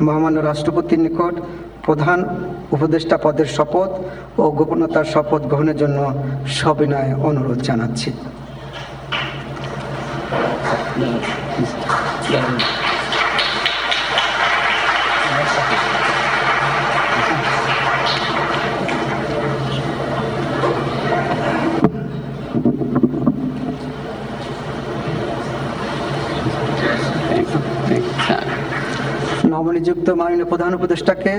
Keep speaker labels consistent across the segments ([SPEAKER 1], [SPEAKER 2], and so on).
[SPEAKER 1] মহামান্য রাষ্ট্রপতির নিকট প্রধান উপদেষ্টা পদের শপথ ও গোপনতার শপথ গ্রহণের জন্য সবিনয় অনুরোধ জানাচ্ছি। নবনিযুক্ত মাননীয় প্রধান উপদেষ্টাকে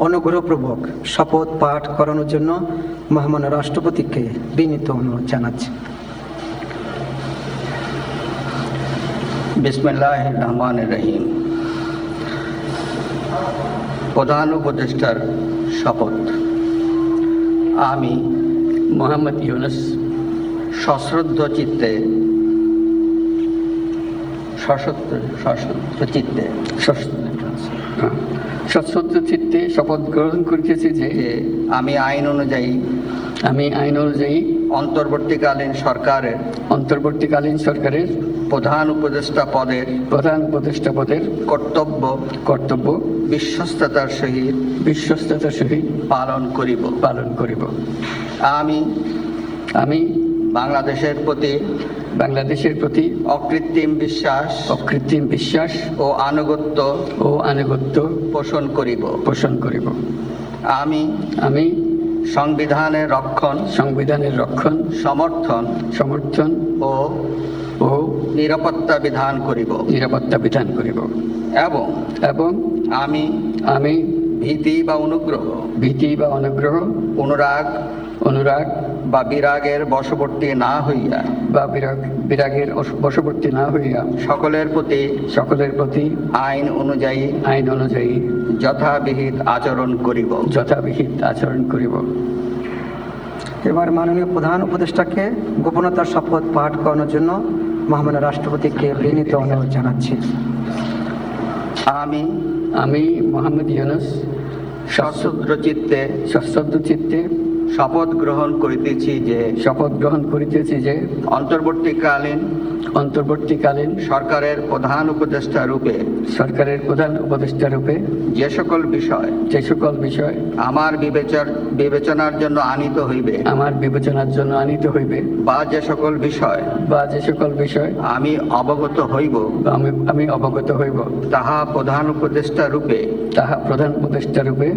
[SPEAKER 1] অনুগ্রহপূর্বক শপথ পাঠ করানোর জন্য মহামান্য রাষ্ট্রপতিকে বিনীত অনুরোধ জানাচ্ছি।
[SPEAKER 2] বিসমিল্লাহির রহমানির রহিম। প্রধান উপদেষ্টার শপথ। আমি মোহাম্মদ ইউনুস সশ্রদ্ধ চিত্তে
[SPEAKER 3] শপথ গ্রহণ করিতেছি যে
[SPEAKER 2] আমি আইন অনুযায়ী অন্তর্বর্তীকালীন সরকারের প্রধান উপদেষ্টা পদের কর্তব্য বিশ্বস্ততার সহিত পালন করিব। আমি বাংলাদেশের প্রতি অকৃত্রিম বিশ্বাস ও আনুগত্য পোষণ করিব। আমি সংবিধানের রক্ষণ সমর্থন ও নিরাপত্তা বিধান করিব এবং আমি ভীতি বা অনুরাগ বা বিরাগের বশবর্তী না হইয়া সকলের প্রতি আইন অনুযায়ী যথাবিহিত আচরণ করিব।
[SPEAKER 1] এবার মাননীয় প্রধান উপদেষ্টাকে গোপনতার শপথ পাঠ করানোর জন্য মহামান্য রাষ্ট্রপতিকে বিনীত অনুরোধ জানাচ্ছি।
[SPEAKER 3] আমি মোহাম্মদ ইউনুস
[SPEAKER 2] সশ্রদ্ধ চিত্তে শপথ গ্রহণ করিতেছি যে অন্তর্বর্তীকালীন সরকারের প্রধান উপদেষ্টা রূপে যে সকল বিষয় আমার বিবেচনার জন্য আনিত হইবে বা যে সকল বিষয় আমি অবগত হইব তাহা প্রধান উপদেষ্টা রূপে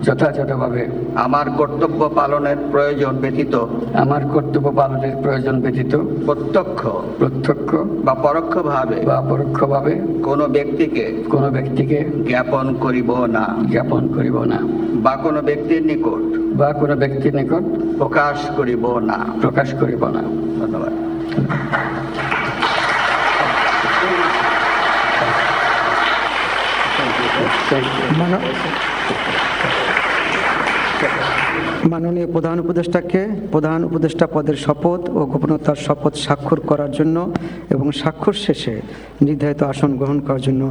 [SPEAKER 2] যথাযথভাবে আমার কর্তব্য পালনের প্রয়োজন ব্যতীত প্রত্যক্ষ বা পরোক্ষভাবে কোনো ব্যক্তিকে জ্ঞাপন করিব না বা কোনো ব্যক্তির নিকট প্রকাশ করিব না। ধন্যবাদ।
[SPEAKER 1] মাননীয় প্রধান উপদেষ্টাকে প্রধান উপদেষ্টা পদের শপথ ও গোপনতার শপথ স্বাক্ষর করার জন্য এবং স্বাক্ষর শেষে নির্ধারিত আসন গ্রহণ করার জন্য